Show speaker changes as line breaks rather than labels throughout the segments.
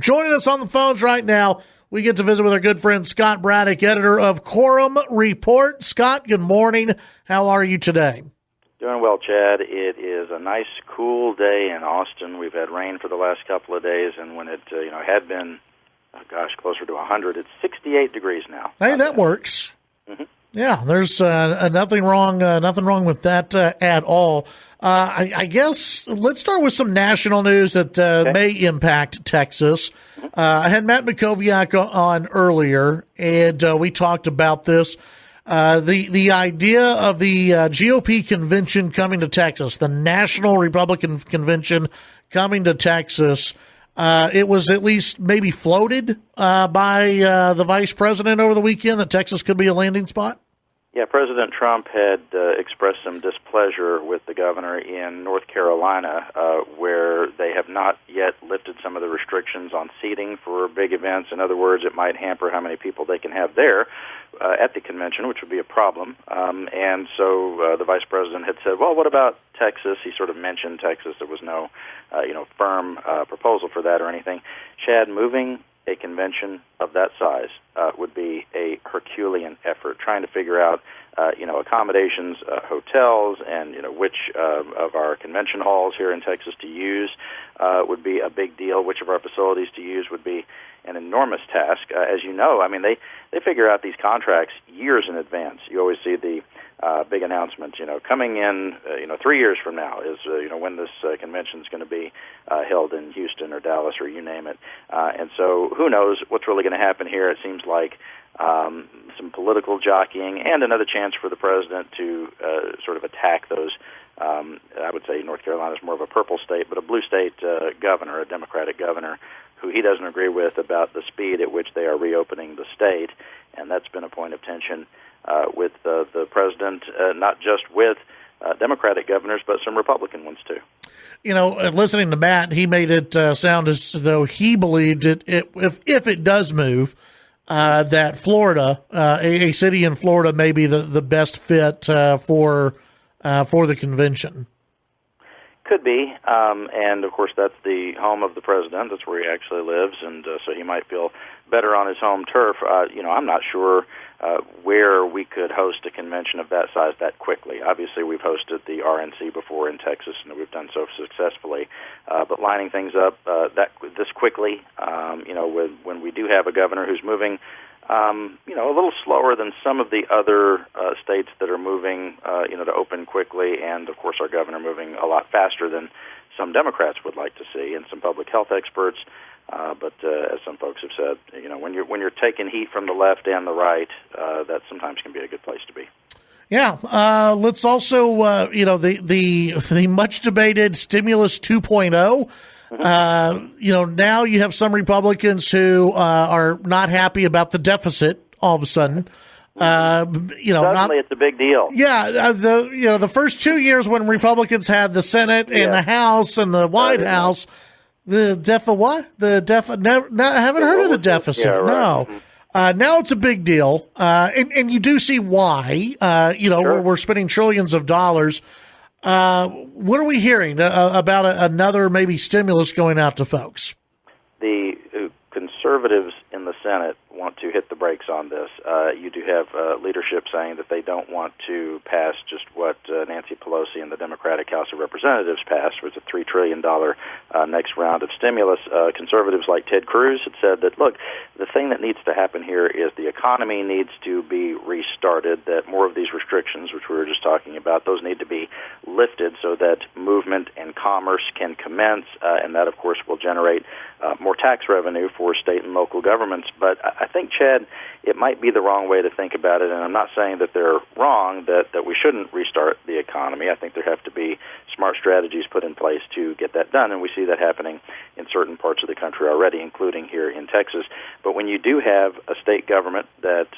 Joining us on the phones right now, we get to visit with our good friend Scott Braddock, editor of Quorum Report. Scott, good morning. How are you today?
Doing well, Chad. It is a nice, cool day in Austin. We've had rain for the last couple of days, and when it had been, closer to 100, it's 68 degrees now.
Hey, that works. Mm-hmm. Yeah, there's nothing wrong with that at all. I guess let's start with some national news that may impact Texas. I had Matt McKoviak on earlier, and we talked about this. The idea of the GOP convention coming to Texas, the National Republican Convention coming to Texas, it was at least maybe floated by the vice president over the weekend that Texas could be a landing spot.
Yeah, President Trump had expressed some displeasure with the governor in North Carolina, where they have not yet lifted some of the restrictions on seating for big events. In other words, it might hamper how many people they can have there at the convention, which would be a problem. And so the vice president had said, well, what about Texas? He sort of mentioned Texas. There was no firm proposal for that or anything. Chad, moving a convention of that size would be a Herculean effort, trying to figure out, accommodations, hotels, and, which of our convention halls here in Texas to use would be a big deal. Which of our facilities to use would be an enormous task. As you know, I mean, they figure out these contracts years in advance. You always see the big announcements, coming in, 3 years from now is, when this convention is going to be held in Houston or Dallas or you name it. And so who knows what's really going to happen here. It seems like some political jockeying and another chance for the president to sort of attack those. I would say North Carolina is more of a purple state, but a blue state governor, a Democratic governor, who he doesn't agree with about the speed at which they are reopening the state. And that's been a point of tension with the president, not just with Democratic governors, but some Republican ones too.
Listening to Matt, he made it sound as though he believed if it does move, that Florida, a city in Florida, may be the best fit for the convention.
Could be, and of course that's the home of the president. That's where he actually lives, and so he might feel better on his home turf. I'm not sure where we could host a convention of that size that quickly. Obviously, we've hosted the RNC before in Texas, and we've done so successfully. But lining things up this quickly, when we do have a governor who's moving, a little slower than some of the other states that are moving, to open quickly, and of course our governor moving a lot faster than some Democrats would like to see, and some public health experts. But as some folks have said, when you're taking heat from the left and the right, that sometimes can be a good place to be.
Yeah. Let's also, the much debated stimulus 2.0. Now you have some Republicans who are not happy about the deficit all of a sudden.
Suddenly it's a big deal.
Yeah, the first 2 years when Republicans had the Senate and the House and the White House, I haven't heard of the deficit.
Yeah, right.
No.
Mm-hmm.
Now it's a big deal, and you do see why.
Sure.
We're spending trillions of dollars. What are we hearing about another maybe stimulus going out to folks?
The conservatives in the Senate want to hit the brakes on this. You do have leadership saying that they don't want to pass just what Nancy Pelosi and the Democratic House of Representatives passed, which is a $3 trillion next round of stimulus. Conservatives like Ted Cruz had said that, look, the thing that needs to happen here is the economy needs to be restarted, that more of these restrictions, which we were just talking about, those need to be lifted so that movement and commerce can commence, and that, of course, will generate more tax revenue for state and local governments. But I think, Chad, it might be the wrong way to think about it, and I'm not saying that they're wrong, that we shouldn't restart the economy. I think there have to be smart strategies put in place to get that done, and we see that happening in certain parts of the country already, including here in Texas. But when you do have a state government that,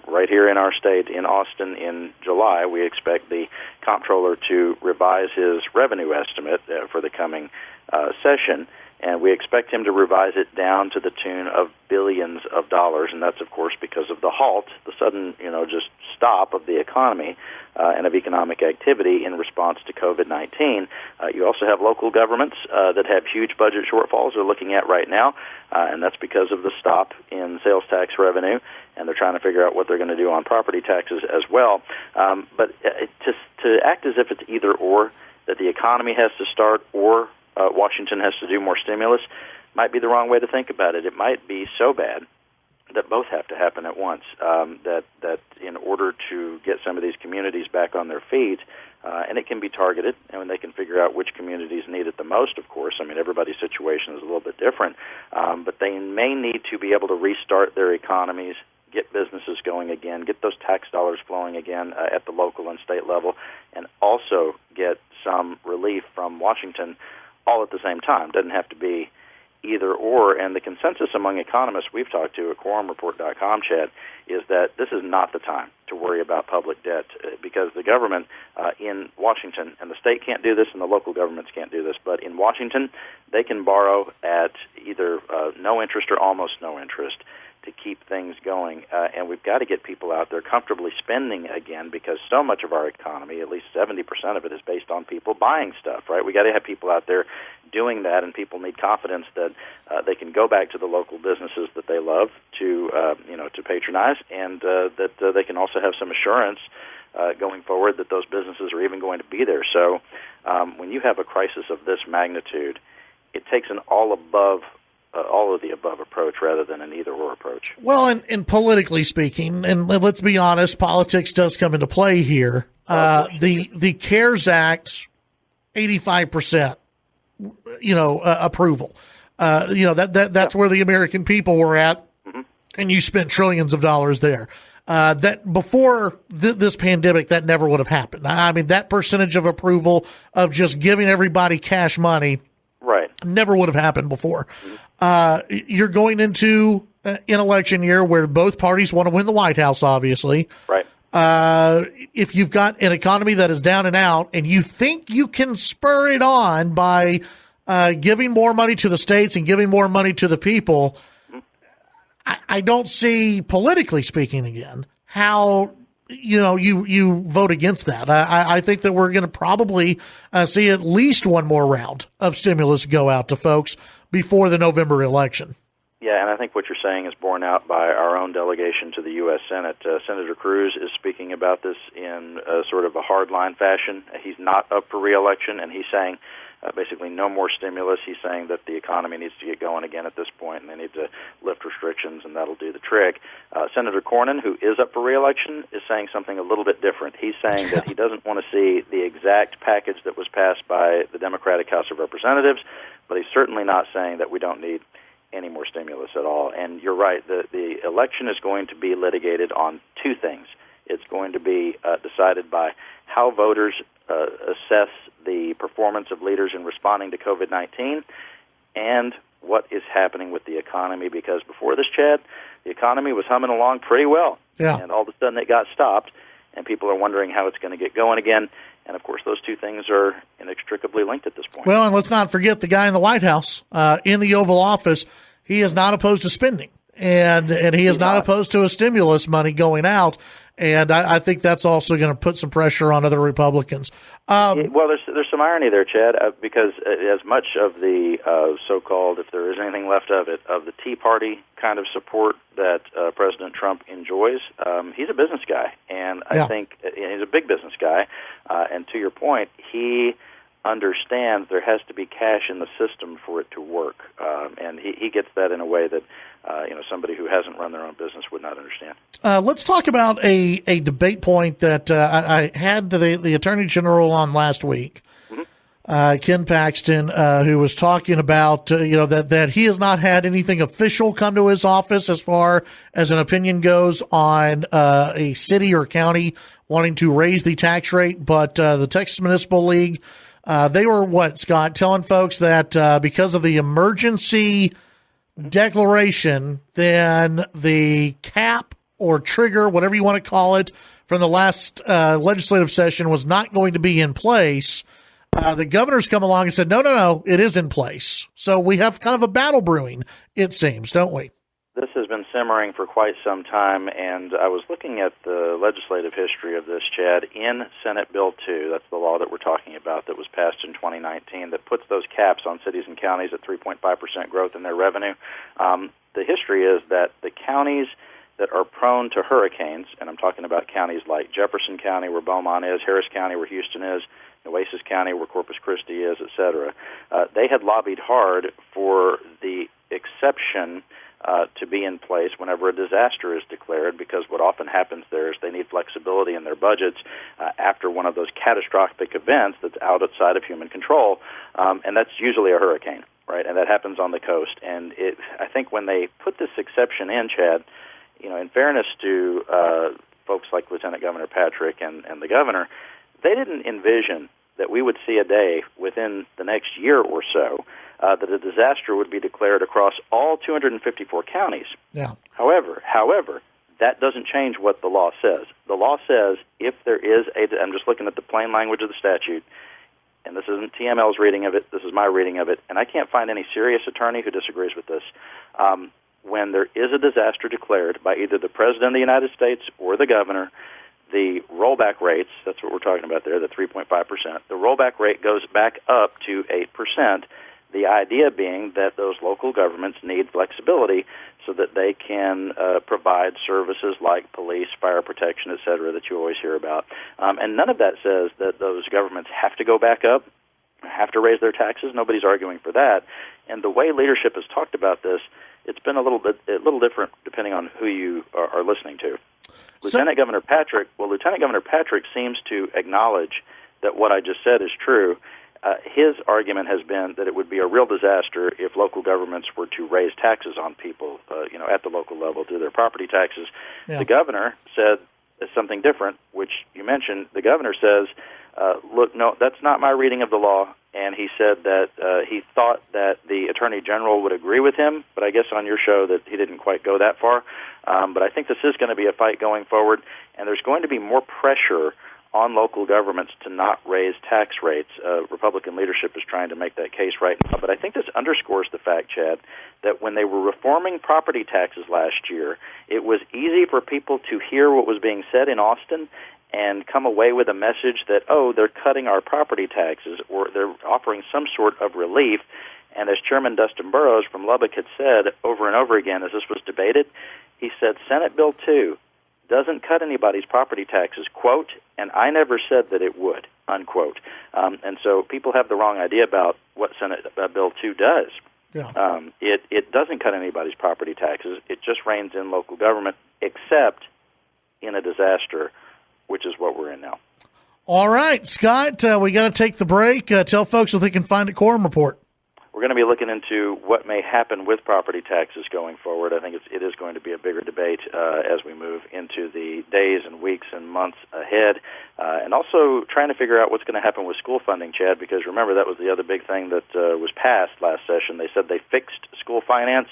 right here in our state, in Austin, in July, we expect the comptroller to revise his revenue estimate for the coming session. and we expect him to revise it down to the tune of billions of dollars, and that's, of course, because of the halt, the sudden, just stop of the economy and of economic activity in response to COVID-19. You also have local governments that have huge budget shortfalls they're looking at right now, and that's because of the stop in sales tax revenue, and they're trying to figure out what they're going to do on property taxes as well. But to act as if it's either or, that the economy has to start or Washington has to do more stimulus, might be the wrong way to think about it. It might be so bad that both have to happen at once, that in order to get some of these communities back on their feet, and it can be targeted, and they can figure out which communities need it the most, of course. I mean, everybody's situation is a little bit different, but they may need to be able to restart their economies, get businesses going again, get those tax dollars flowing again at the local and state level, and also get some relief from Washington all at the same time. Doesn't have to be either or, and the consensus among economists we've talked to at quorumreport.com, Chad, is that this is not the time to worry about public debt because the government in Washington, and the state can't do this and the local governments can't do this, but in Washington they can borrow at either no interest or almost no interest to keep things going, and we've got to get people out there comfortably spending again because so much of our economy, at least 70% of it, is based on people buying stuff, right? We've got to have people out there doing that, and people need confidence that they can go back to the local businesses that they love to patronize, and that they can also have some assurance going forward that those businesses are even going to be there. So when you have a crisis of this magnitude, it takes an all of the above approach rather than an either-or approach.
Well, and politically speaking, and let's be honest, politics does come into play here. The CARES Act, 85%, approval. That's where the American people were at, and you spent trillions of dollars there. That before this pandemic, that never would have happened. I mean, that percentage of approval of just giving everybody cash money,
right, never
would have happened before. You're going into an election year where both parties want to win the White House, obviously.
Right.
If you've got an economy that is down and out and you think you can spur it on by giving more money to the states and giving more money to the people, I don't see, politically speaking again, how you vote against that. I think that we're going to probably see at least one more round of stimulus go out to folks before the November election.
Yeah, and I think what you're saying is borne out by our own delegation to the U.S. Senate. Senator Cruz is speaking about this in sort of a hardline fashion. He's not up for re-election, and he's saying basically no more stimulus. He's saying that the economy needs to get going again at this point, and they need to lift restrictions, and that'll do the trick. Senator Cornyn, who is up for re-election, is saying something a little bit different. He's saying that he doesn't want to see the exact package that was passed by the Democratic House of Representatives, but he's certainly not saying that we don't need any more stimulus at all. And you're right, the election is going to be litigated on two things. It's going to be decided by how voters assess the performance of leaders in responding to COVID-19 and what is happening with the economy, because before this, Chad, the economy was humming along pretty well.
Yeah.
And all of a sudden it got stopped, and people are wondering how it's going to get going again. And, of course, those two things are inextricably linked at this point.
Well, and let's not forget the guy in the White House, in the Oval Office. He is not opposed to spending, and he is not opposed to a stimulus money going out. And I think that's also going to put some pressure on other Republicans.
Well, there's some irony there, Chad, because as much of the so-called, if there is anything left of it, of the Tea Party kind of support that President Trump enjoys, he's a business guy, and I think he's a big business guy. And to your point, he understands there has to be cash in the system for it to work, and he gets that in a way that somebody who hasn't run their own business would not understand.
Let's talk about a debate point that I had the Attorney General on last week, Ken Paxton, who was talking about that he has not had anything official come to his office as far as an opinion goes on a city or county wanting to raise the tax rate, but the Texas Municipal League, they were Scott, telling folks that because of the emergency declaration, then the cap or trigger, whatever you want to call it, from the last legislative session was not going to be in place The governor's come along and said, no, it is in place. So we have kind of a battle brewing, it seems, don't we?
This has been simmering for quite some time, and I was looking at the legislative history of this, Chad, in Senate Bill 2. That's the law that we're talking about that was passed in 2019 that puts those caps on cities and counties at 3.5% growth in their revenue. The history is that the counties that are prone to hurricanes, and I'm talking about counties like Jefferson County, where Beaumont is, Harris County, where Houston is, Nueces County, where Corpus Christi is, etc., they had lobbied hard for the exception to be in place whenever a disaster is declared, because what often happens there is they need flexibility in their budgets after one of those catastrophic events that's outside of human control, and that's usually a hurricane, right? And that happens on the coast. And I think when they put this exception in, Chad, in fairness to folks like Lieutenant Governor Patrick and the governor, they didn't envision that we would see a day within the next year or so that a disaster would be declared across all 254 counties.
Yeah.
However, that doesn't change what the law says. The law says if there is I'm just looking at the plain language of the statute, and this isn't TML's reading of it, this is my reading of it, and I can't find any serious attorney who disagrees with this. When there is a disaster declared by either the President of the United States or the governor, the rollback rates, that's what we're talking about there, the 3.5%, the rollback rate goes back up to 8%, the idea being that those local governments need flexibility so that they can provide services like police, fire protection, et cetera, that you always hear about. And none of that says that those governments have to go back up, have to raise their taxes. Nobody's arguing for that. And the way leadership has talked about this, it's been a little different depending on who you are listening to. Lieutenant Governor Patrick seems to acknowledge that what I just said is true. His argument has been that it would be a real disaster if local governments were to raise taxes on people, at the local level through their property taxes. Yeah. The governor said something different, which you mentioned. The governor says, look, no, that's not my reading of the law. And he said that he thought that the Attorney General would agree with him, but I guess on your show that he didn't quite go that far. But I think this is going to be a fight going forward, and there's going to be more pressure on local governments to not raise tax rates. Republican leadership is trying to make that case right now. But I think this underscores the fact, Chad, that when they were reforming property taxes last year, it was easy for people to hear what was being said in Austin and come away with a message that, they're cutting our property taxes or they're offering some sort of relief. And as Chairman Dustin Burrows from Lubbock had said over and over again as this was debated, he said Senate Bill 2 doesn't cut anybody's property taxes, quote, and I never said that it would, unquote. And so people have the wrong idea about what Senate Bill 2 does. Yeah. It doesn't cut anybody's property taxes. It just reins in local government, except in a disaster, which is what we're in now.
All right, Scott, we got to take the break. Tell folks what they can find at Quorum Report.
We're going to be looking into what may happen with property taxes going forward. I think it is going to be a bigger debate as we move into the days and weeks and months ahead. And also trying to figure out what's going to happen with school funding, Chad, because remember that was the other big thing that was passed last session. They said they fixed school finance,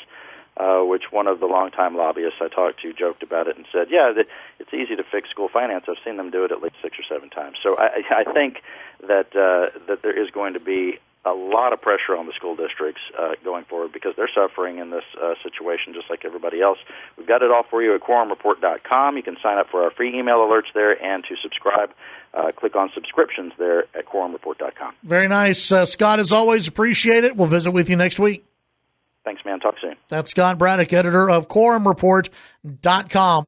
which one of the longtime lobbyists I talked to joked about it and said, it's easy to fix school finance. I've seen them do it at least 6 or 7 times. So I think that there is going to be a lot of pressure on the school districts going forward because they're suffering in this situation just like everybody else. We've got it all for you at quorumreport.com. You can sign up for our free email alerts there, and to subscribe, click on subscriptions there at quorumreport.com.
Very nice. Scott, as always, appreciate it. We'll visit with you next week.
Thanks, man. Talk soon.
That's Scott Braddock, editor of quorumreport.com.